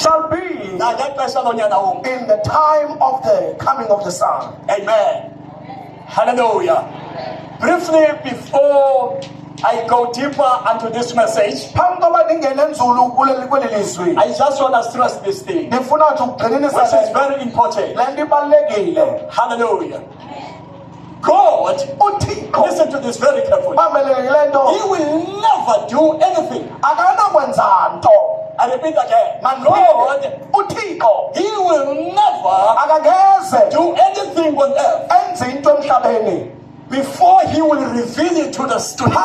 shall be in the time of the coming of the Son. Amen. Hallelujah. Briefly, before I go deeper into this message, I just want to stress this thing, which is very important. Hallelujah. God, listen to this very carefully. He will never do anything. I repeat again. God, He will never do anything on earth before He will reveal it to the students.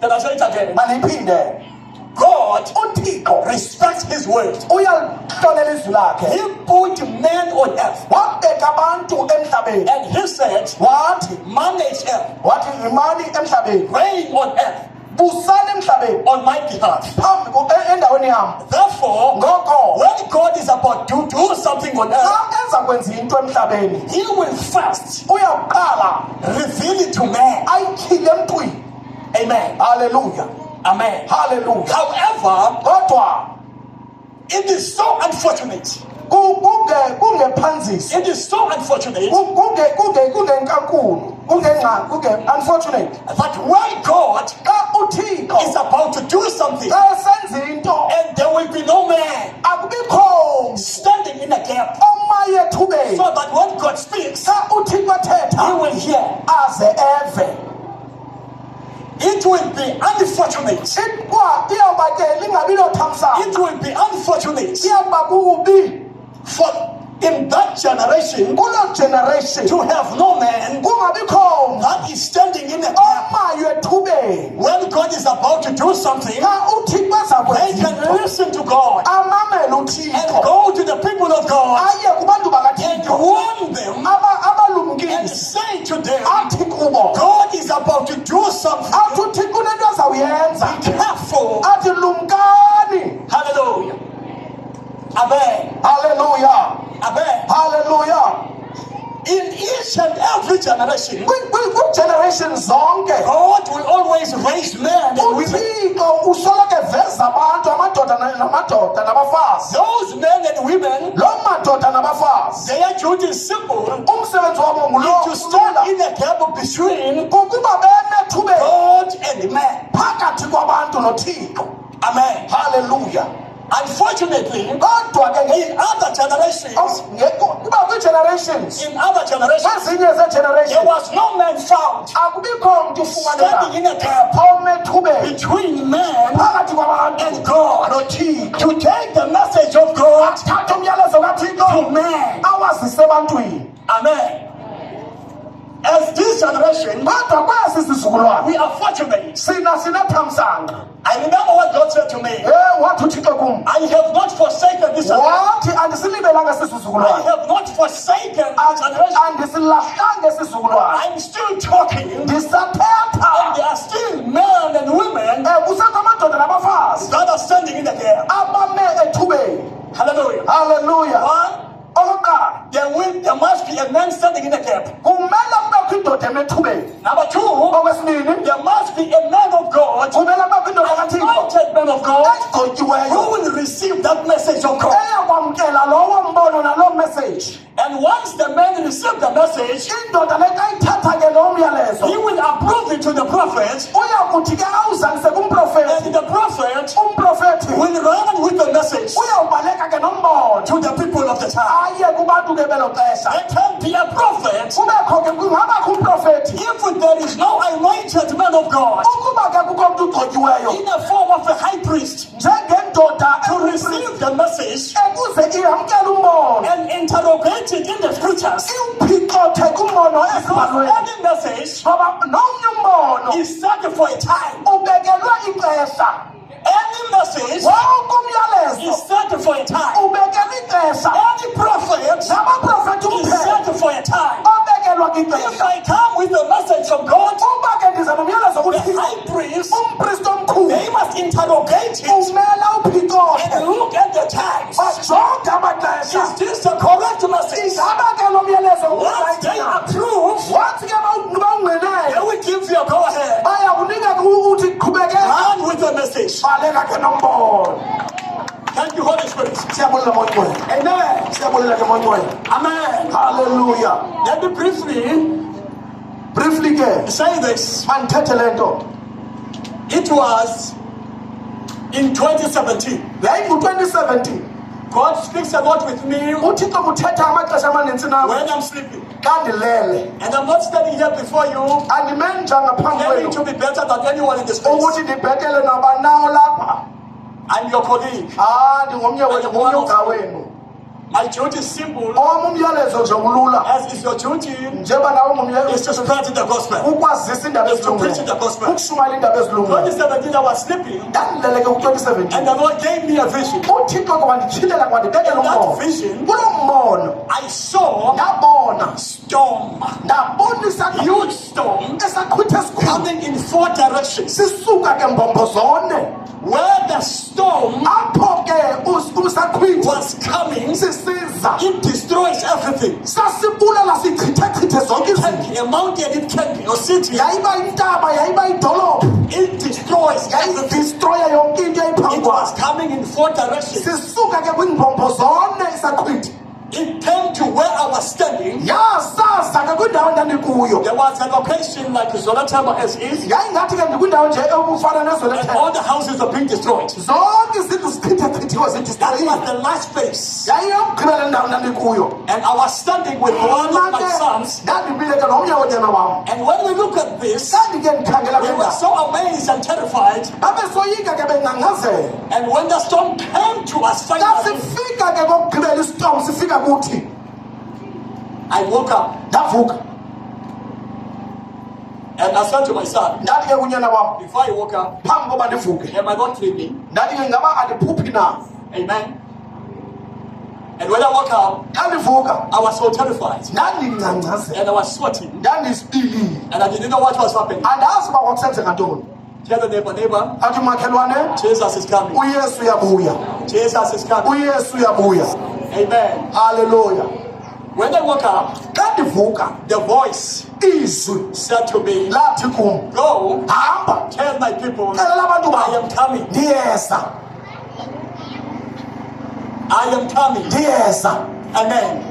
Can I say it again? God respects His word. He put men on earth, and He said, manage earth, reign on earth on my behalf. Therefore, when God is about to do something on earth, He will first reveal it to man. Amen. Hallelujah. Amen. Hallelujah. However, it is so unfortunate. It is so unfortunate that when God is about to do something, and there will be no man standing in a gap, so that when God speaks, He will hear. It will be unfortunate. It will be unfortunate for in that generation to have no man that is standing in a gap. When God is about to do something, they can listen to God and go to the people of God and warn them and say to them, God is about to do something. Be careful. Hallelujah. Amen. Hallelujah. Amen. Hallelujah. In each and every generation, God will always raise men and women. Those men and women, their duty is simple: to stand in the gap between God and man. Amen. Hallelujah. Unfortunately, in other generations, there was no man found standing in a gap between man and God to take the message of God to man. Amen. As this generation, we are fortunate. I remember what God said to me. I have not forsaken this generation. I have not forsaken this generation. I'm still talking. And there are still men and women that are standing in the gap. Hallelujah. Hallelujah. There must be a man standing in the gap. Number two, there must be a man of God, an anointed man of God, who will receive that message of God. And once the man receives the message, he will approve it to the prophet, and the prophet will run with the message to the people of the time. There can be a prophet if there is no anointed man of God in the form of a high priest to receive the message and interrogate it in the scriptures. Because any message is set for a time. Any message is set for a time. Any prophet is set for a time. If I come with a message from God, the high priest, they must interrogate it and look at the times. Is this the correct message? Once they approve, they will give you a go ahead. Run with with a message. baleka ke nombono. Thank you, Holy Spirit. Siyabulela moya moya. Amen. Siyabulela ke moya moya. Amen. Hallelujah. Let me Briefly ke say this. mandithethe lento. It was in 2017. Yayingu 2017. God speaks a lot with me uThixo kuthetha amaxesha amaninzi nawe when I'm sleeping. kandilele. And I'm not standing here before you Andimenja ngaphambi claiming kwenu to be better than anyone in this place. ukuthi ndibhetele nabanawo lapha. I'm your colleague. Ndingomnye wenu, ngomnye ugawenu. My duty is simple, Owam umyalezo nje ulula. as is your duty, Njengoba nawe ungumyalezo is to spread the gospel. ukwazisa indaba Is to preach the ezilungileyo. gospel. Ukushumayela indaba ezilungileyo. 2017, I was sleeping, Ndandilele ke ku-2017. and the Lord gave me a vision. uThixo kwandithilela kwandibekela In that umoya. vision, Kulo mbono I saw ndabona storm, ndabonisa huge storm, esaqhwitha esikhulu coming in 4 directions. sisuka ke mbombozone Where the storm apho ke usaqhwitha was coming, sisiza it destroys everything. sasibulala sichithechithe zonke It can izinto. be a mountain, it can be a city. Yayiba intaba yayiba idolophu It destroys everything. yayidistroya yonke into eyiphambi It was kwayo. coming in 4 directions. Sisuka ke kwimbhombozone isaqhwitha It came to where I was standing. yasaza ke kwindawo endandikuyo. There was a location like Zolatama as is, Yayingathi ke ndikwindawo nje ekufana and nezoletheko. all the houses are being destroyed. Zonke izindlu zichithechithiwe That zidistroyiwe. was the last place. Yayiyokugqibela indawo endandikuyo. And I was standing with one of Mna my ke sons. ndandimile ke nomnye wonyana wam. And when we look at this, Ndandike ndikhangela we ke were ndawo. so amazed and terrified. Babesoyika ke bengcangcazela. And when the storm came to us Xa finally, sifika ke kokugqibela istorm sifika kuthi. I woke up Ndavuka. and I said to my son, Ndathi ke kunyana wam, before I woke up, phambi koba ndivuke. am I not sleeping? Ndathi ke ngaba andiphuphi na. Amen. And when I woke up, Xa ndivuka I was so terrified. ndandingcangcazela. And I was sweating. Ndandisibilile. And I didn't know what was happening. Andazi uba kwakusenzeka ntoni. Tell the neighbor, Athi makhelwane, Jesus is coming. uYesu uyabuya. Jesus is coming. uYesu uyabuya. Amen. Hallelujah. When I woke up, Xa ndivuka the voice izwi said to me, lathi kum, go, hamba tell my people, xelela abantu I bam am coming. ndiyeza, I am coming. ndiyeza. Amen.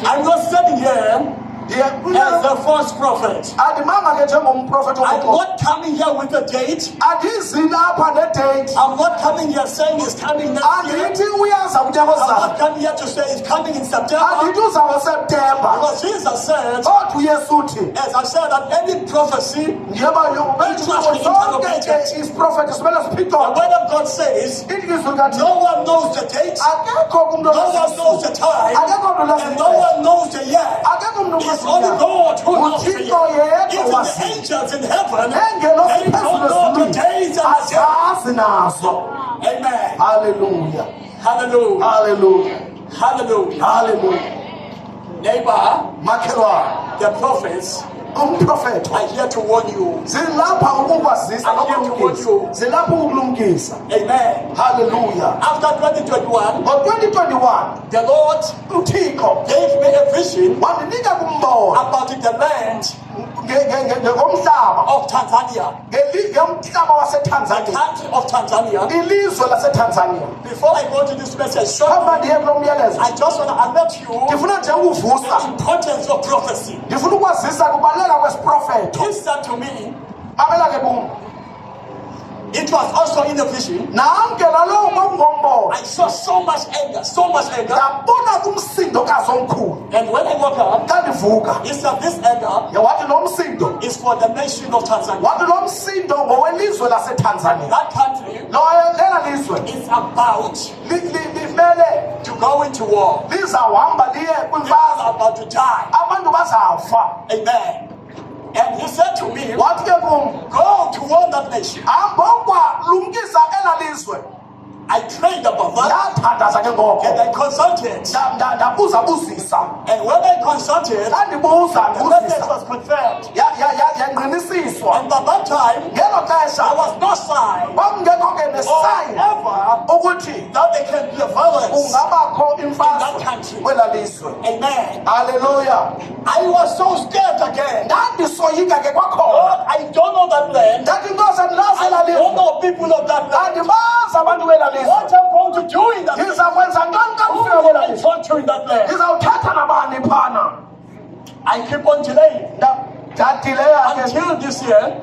I'm not standing here as a false prophet. Andimanga ke njengomprofethi I'm wobuxoki. not coming here with a date. Andizi lapha nedate. I'm not coming here saying it's coming next year. Andithi uyaza kunyaka I'm ozayo. not coming here to say it's coming in September. Andithi uza ngoSeptemba. Because Jesus said, Kodwa uYesu uthi, as I said, that any prophecy, njeba zonke ke isiprofethi simele the siphicothe. word of God says, Ithi izwi likaThixo, no one knows the date, akekho umntu no one knows the time, akekho umntu and no olaziyo. one knows the year. Akekho umntu It's only God who knows the uThixo year. yedwa Even the waziyo. angels in heaven, Engelo they don't know the days and the years. azazi nazo. Amen. Hallelujah. Hallelujah. Hallelujah. Hallelujah. Hallelujah. Neighbor, Makhelwane, the prophets umprofethi are here to warn you. zilapha ukukwazisa I'm here to warn nokulumkisa. you. Zilapha ukulumkisa. Amen. Hallelujah. After 2021, Ngo-2021 the Lord uThixo gave me a vision wandinika kumbono about the land ngomhlaba of Tanzania, ngomhlaba the waseTanzania, country of Tanzania. ilizwe laseTanzania. Before I go to this message, Hamba ndiye kulo myalezo, I just want to alert you ndifuna nje ukuvusa, the importance of prophecy. ndifuna ukwazisa kubaluleka kwesiprofethi. He said to me, Mamela ke kum, it was also in the vision. namke nalowo ngombono I saw so much anger, so much anger. ndabona kumsindo kazo omkhulu. And when I woke up, Xa ndivuka he said this anger wathi lo msindo, is for the nation of Tanzania. wathi lo msindo ngowelizwe laseTanzania. That country Lela lizwe is about limele to go into war. lizawuhamba liye People kwimfazwe, are about to die. abantu bazafa. Amen. And he said to me, Wathi ke kum, go to warn that nation. hamba ukwalumkisa ela lizwe. I prayed about that Ndathandaza ke ngoko, and I consulted. ndabuzabuzisa. And when I consulted, Xa ndibuza the message ndibuzisa, was confirmed. yangqinisiswa. And by that time, Ngelo xesha there was no sign kwakungekho ke of nesign wava ukuthi that there can be a violence ungabakho in imfazwe that country. kwelaliswe. Amen. Hallelujah. I was so scared again. Ndandisoyika ke kwakhona. Lord, I don't know that land. Ndathi Nkosi andilazi I don't elaliswe. know people of that land. Andibazi abantu kwelaliswe. What I'm going to do in that land. Ndizakwenza ntoni xa Who kufika will I kwelaliswe? talk to in that land? Ndizawuthetha nabani phana? I keep on delaying Ndadileya ke until this year,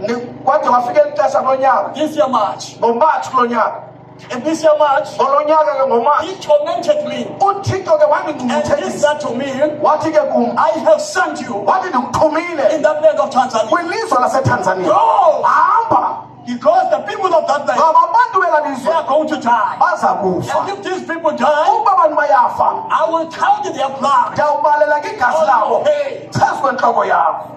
kwade wafika ixesha lonyaka. this year March. NgoMatshi kulo nyaka. And this year March, Ngolo nyaka ke ngoMatshi. he tormented me. uThixo ke And he wandingcungcuthekisa. said to me, Wathi ke kum, I have sent you wathi ndikuthumile in that land of Tanzania. kwilizwe laseTanzania. Go! Hamba Because the people of that land, ngoba abantu they belalizwe are going to die. baza kufa. And if these people die, Ukuba abantu bayafa, I will count their blood. ndiyawubalela ke igazi labo Hey, phezu kwentloko yakho.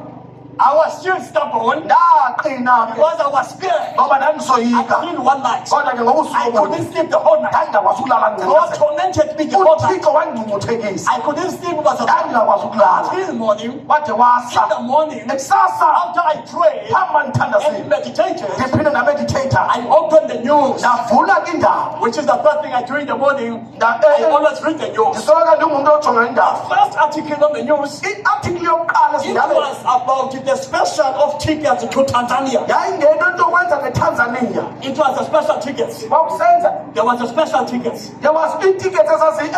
I was still stubborn Ndaqina ke because I was scared. ngoba ndandisoyika. Until one night, Kodwa ke ngobusuku I obunye couldn't sleep the whole night. ndandingakwazi ukulala God ngcengceze. tormented me the whole night. uThixo wandingcungcuthekisa. I couldn't sleep because of Ndandingakwazi ukulala. till morning. Wade In wasa. the morning, Kusasa after I prayed phambi and ndithandazile. meditated, Ndiphinde ndameditata. I opened the news, Ndavula ke indaba. which is the first thing I do in the morning. Nda- I always read the news. ndisoloko ndingumuntu ojonga indaba. First article on the news, I-article yokuqala it esindabeni was about the special of tickets to Tanzania. yayingento into yokwenza neTanzania. It was a special ticket. Kwakusenza There was a special ticket, there was iitiketi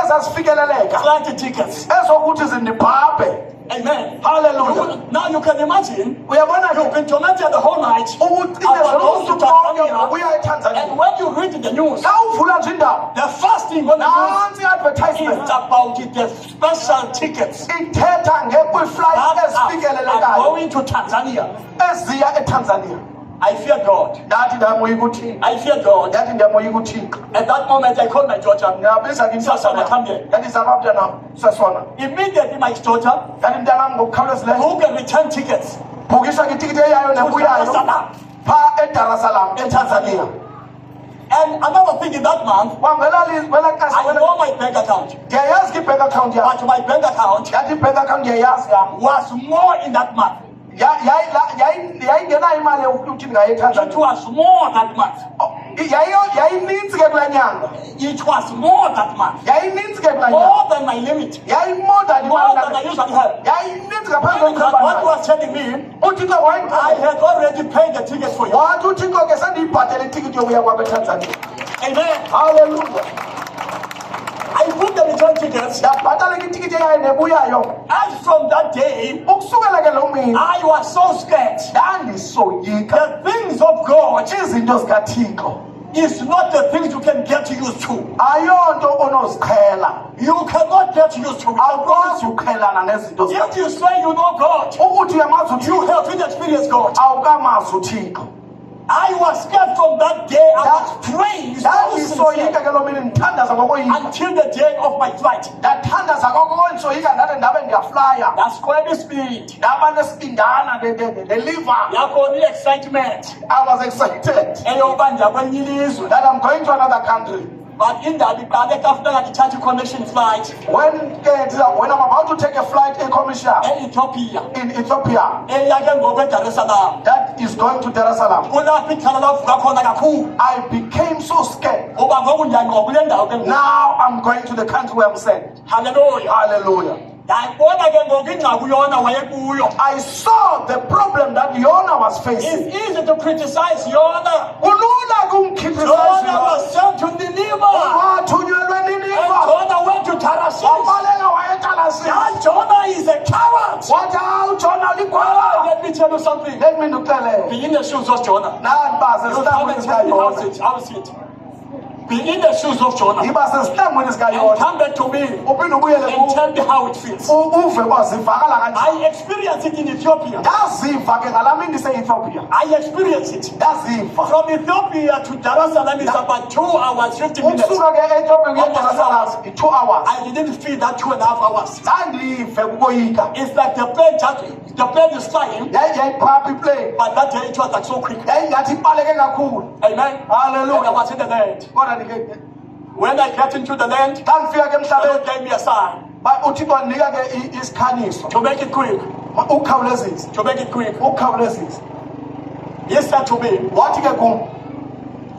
ezazifikeleleka flight tickets. ezokuthi zindibhabhe. Amen. Hallelujah. Now you can imagine, Uyabona you've ke been tormented the whole night ukuthi about going to usuku lonke Tanzania, uya and eTanzania. when you read the news, Xa uvula nje indaba the first thing on the news nansi i-advertisement is about the special tickets ithetha ngekwi-flight that are ezifikelelekayo going to Tanzania. eziya eTanzania. I fear God. Ndathi ndiyamoyika uThixo. I fear God. Ndathi ndiyamoyika uThixo. At that moment, I called my daughter. Ndabiza ke Sasona, intombazana. come here. Ndathi zama mntanam sesona. Immediately, my daughter Ndathi mntanam ngokukhawulezileyo booked and return tickets bhukisha ke itikiti eyayo to Dar es nebuyayo Salaam. phaa eDar es Salaam eTanzania. And another thing in that month, Kwangela xesha I know my bank account, ndiyayazi ke i-bank account yam. but my bank account Ndathi i-bank account ndiyayazi yam. was more in that month. Yayingenayo imali yokuthi ndingaye It eTanzania. was more that month. Yayininzi ke kulaa nyanga. It was more that month. Yayininzi ke kulaa nyanga. More than my limit. Yayimore than More imali than I nami. usually have. Yayininzi ngaphandle Meaning that what komkhambanayo. was telling me, uThixo I wayi had already paid the ticket for you. wathi uThixo ke sendiyibhatele itikiti yokuya kwabo eTanzania. Amen. Hallelujah. I booked the return tickets. Ndabhatala ke itikiti eyayo nebuyayo. And from that day, Ukusukela ke lo mini I was so scared. ndandisoyika. The things of God Izinto zikaThixo is not the things you can get used to. ayonto onoziqhela. You cannot get used to it. I promise Awukwazi you. uqhelana nezinto zikaThixo. If you say you know God, Ukuthi uyamazi you uThixo have experienced God. awukamazi uThixo. I was scared from that day. I was praying so Ndandisoyika sincerely ke lo mini ndithandaza ngokoyika. until the day of my flight. Ndathandaza ngokoyisoyika ndade ndabe ndiyaflya. That's quite the speed. Ndaba nesibindana neliver. Yakho the excitement. I was excited Eyobanja kwenye ilizwe. that I'm going to another country. But in that, after the church connection flight When I'm about to take a flight in commercial Ethiopia, in Ethiopia, eyake ngobe Dar es Salaam. that is going to Dar es Salaam, Kulapho ikhala lavuka khona kakhulu. I became so scared. Ngoba ngoku ndiyanqoba kule ndawo ke ngoku. Now I'm going to the country where I'm sent. Hallelujah. Hallelujah. Ndayibona ke ngoku ingxaki uyona wayekuyo. I saw the problem that Yona was facing. It's easy to criticize Yona. Kulula Jonah kumkriticize was sent to Nineveh. wathunyelwe And Niniva. Jonah went to Tarshish. Wabaleka wayeTarashish. That Jonah is a coward. Wathi hawu Jona ligwala. Let me tell you something. Let me ndikuxelele. Be in the shoes of Jonah. Nani baze You come and esitambweni tell me how's sikayona. it. How's it? Be in the shoes of Jonah. Yiba sesitambweni And sikayona. come back to me Uphinde ubuyele and tell me how it feels. uve kwazivakala kanjani. I experienced it in Ethiopia. Ndaziva ke ngalamini ndise-Ethiopia. I experienced it. Ndaziva. From Ethiopia to Dar es Salaam is about 2 hours, 50 minutes. Ukusuka ke e-Ethiopia kuya eDar es Salaam i-2 hours. I didn't feel that 2.5 hours. Zandive kukoyika. It's like the plane is flying, Yayiphapha iplane. but that day it was like so quick. Yayingathi ibaleke kakhulu. Amen. Hallelujah. And I was in the land. Kodwa ndike When I get into the land, xa ndifika ke the emhlabeni Lord gave me a sign uThixo wanika ke isikhanyiso. to make it quick. Ukukhawulezisa. To make it quick. Ukukhawulezisa. He said to me, Wathi ke kum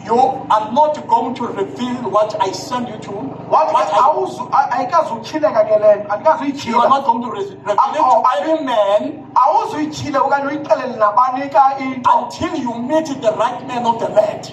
You are not going to reveal what I send you to. Wathi What ke ayikazutyhileka ke le nto, you are andikazuyityhila. not going to reveal it to any man Awuzuyityhile okanye uyixelele nabani ka into until you meet the right man of the land.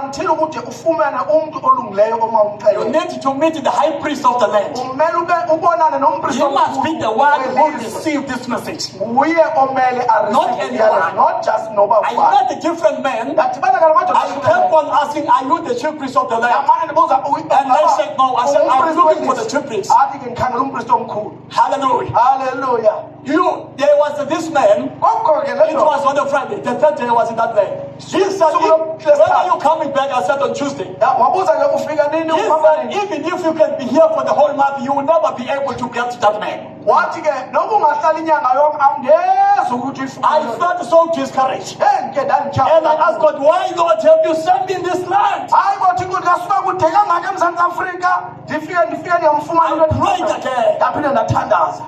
until ukuthi ufumane umntu olungileyo You omawumxelele. need to meet the high priest of the land. Umele ubonane nompristi You must be the one who welizwe. received this message. Uye omele Not areceive anyone. umyalezo, not just noba I ubani. met a different man. Ndadibana namadoda I kept on asking, are you the chief priest of the land? Yamane ndibuza, And they said, no. I said, I'm looking for the chief priest. athi ke ndikhangela umpristi omkhulu. Hallelujah. Hallelujah. There was this man. Koko ke le It ndoda, was on a Friday. The third day I was in that land. He said, when are you coming back? I said, on Tuesday. wabuza ke ufika nini He uhamba said, nini? even if you can be here for the whole month, you will never be able to get to that man. Wathi ke noba ungahlala inyanga yonke angeze ukuthi I uyifumane. felt so discouraged. Ke ndandityhafa. And I asked God, why, Lord, have you sent me in this land? Hayi kodwa inkosi kasuka kude kangaka eMzantsi Afrika ndifike ndiyamfumana I prayed again. ndaphinde ndathandaza.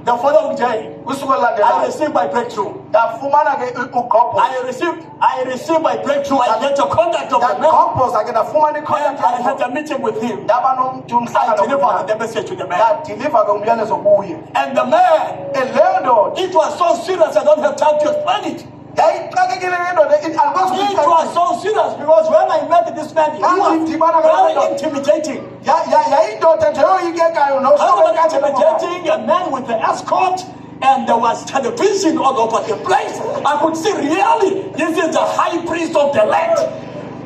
The following day, Usuku I olulandelayo received my breakthrough. ndafumana ke ugqobho. I received my breakthrough. I get a contact of the man. ndagqobhoza ke ndafumana And icontact I had yakhe. a meeting with him. ndaba nomntu I delivered umhlangano the message to the man. ndadiliva ke umyalezo kuye. And the man, Leyo ndoda it was so serious, I don't have time to explain it. yayixakekile le ndoda andikwazi It was so serious because when I met this man, he was very intimidating. yayindoda nje yoyikekayo Very intimidating, a man with the escort, and there was television all over the place. I could see really, this is the high priest of the land.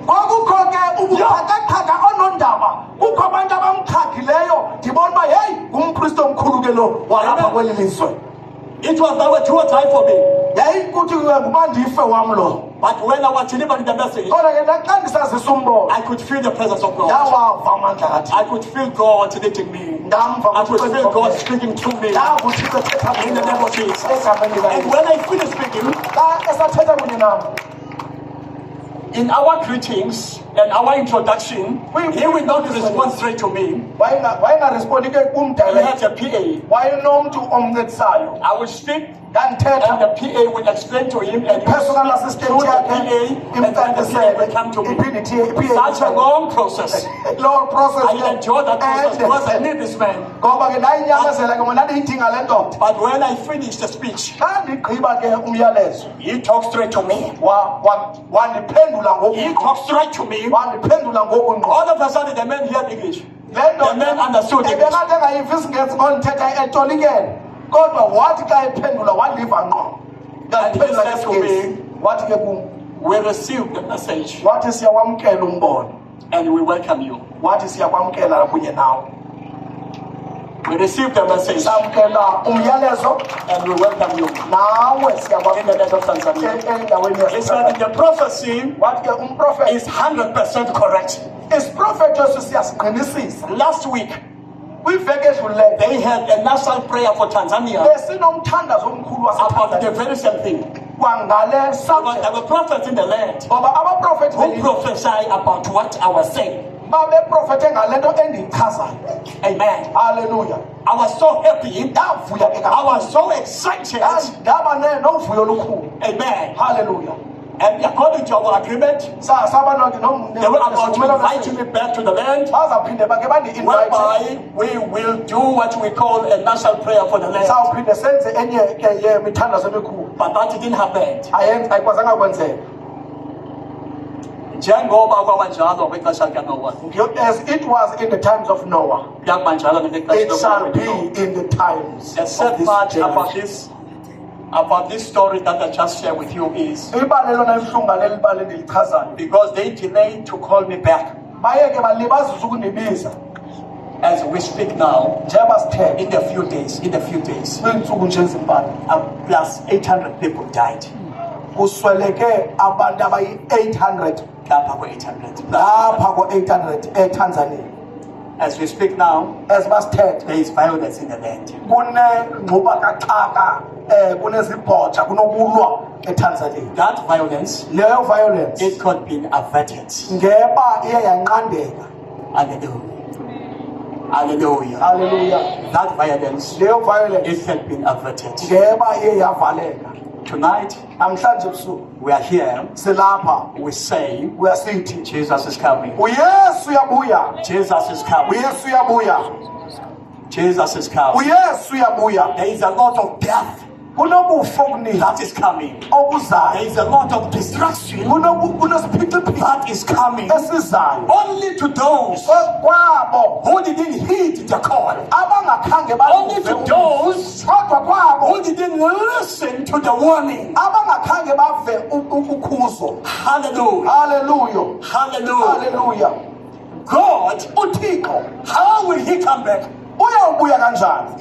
kwakukho ke ubuxhakaxhaka onondaba kukho abantu abamxhagileyo ndibona uba heyi ngumpristi omkhulu ke lo walapha Amen. kweli lizwe. It was like too tight for me. Yayikuthi nguba ndife wam lo. But when I was delivering the message, Kodwa ke xa ndisazisa umbono I could feel the presence of God. ndawava amandla athi I could feel God leading me. ndamva I could feel God speaking to me ndava uthixo ethetha in the name of Jesus. egameni And likaYesu. when I finished speaking, Xa esathetha kunye nam in our greetings and our introduction, he will not respond straight to me. wayengarespondi ke kum He direct, had a PA. wayenomntu omncedisayo. I will speak Ndandithetha and the PA will explain to him and personal assistant through the yakhe PA and then the PA will come to me. iphinde Such a long process. long process I enjoyed that process because I need this man. ngoba ke ndayinyamezela ke mna ndiyidinga le ndoda. But when I finished the speech, Xa ndigqiba ke umyalezo he talked straight to me. wandiphendula He ngoku talked straight to me. wandiphendula ngoku ngqo. All of a sudden, the man heard English. Le The man understood English. ebengathi engayiva isingesi ngondithetha etolikeni kodwa wathi xa ephendula wandiva ngqo. Ndaphendula said to ngesingesi. Wathi ke kum We received the message wathi siyawamkela umbono, and we welcome you. wathi siyakwamkela kunye nawe. We received the message Samkela umyalezo and we welcome you. nawe In the siyakwamkela name of Tanzania. endaweni He said the prophecy wathi ke umprofethi is 100% correct. isiprofethi eso siyasiqinisisa. Last week, Kwiveki edlulileyo they had a national prayer for Tanzania besinomthandazo omkhulu about the waseTanzania very same thing. kwangale Because subject. there were prophets in the land Ngoba abaprofethi who belizwe prophesy about what I was saying. babeprofethe ngale nto endiyichazayo. Amen. Haleluya. I was so happy. Ndavuya ke I was so excited. ndaba novuyo olukhulu. Amen. Haleluya. And according to our agreement, Saba they were about to invite me back to the land, bazaphinde bake bandi-invite whereby we will do what we call a national prayer for the land. sawuphinde senze enye ke yemithandazo emikhulu. But that didn't happen. Ayikwazanga kwenzeka. Njengoba kwabanjalo kwixesha likaNoah. As it was in the times of Noah, Kuyakubanjalo ngexesha it shall be likaNoah. in the times The of sad this part generation. about this story that I just shared with you is Ibali lona libuhlungu ngaleli bali ndilichazayo. because they delayed to call me back Baye ke balibazisa ukundibiza as we speak now. njengoba sithethe In a few days, kwiintsuku nje ezimbalwa plus 800 people died. kusweleke abantu abayi-800 Lapha kwe-800. lapha ko-800 eTanzania. As we speak now, As basithethe there is violence in the land. kunengxubakaxaka kunezibhoja kunokulwa eTanzania. That violence, Leyo violence it could be averted. ngeba iye yanqandeka. Hallelujah. Hallelujah. Haleluya. That violence, Leyo violence it had been averted. ngeba iye yavaleka. Tonight, namhlanje ebusuku we are here. silapha We say, uyasithi Jesus is coming. uyesu uyabuya Jesus is coming. uyesu uyabuya Jesus is coming. uyesu uyabuya There is a lot of death kunokufa okuningi that is coming. There okuzayo is a lot of destruction kunesiphithiphithi that is coming. esizayo Only to those kwabo who didn't heed the call. abangakhange Only to those kodwa kwabo who didn't listen to the warning. abangakhange bave ukhuzo. Hallelujah. Hallelujah. Hallelujah. Hallelujah. God, how will he come back? Uyawubuya kanjani?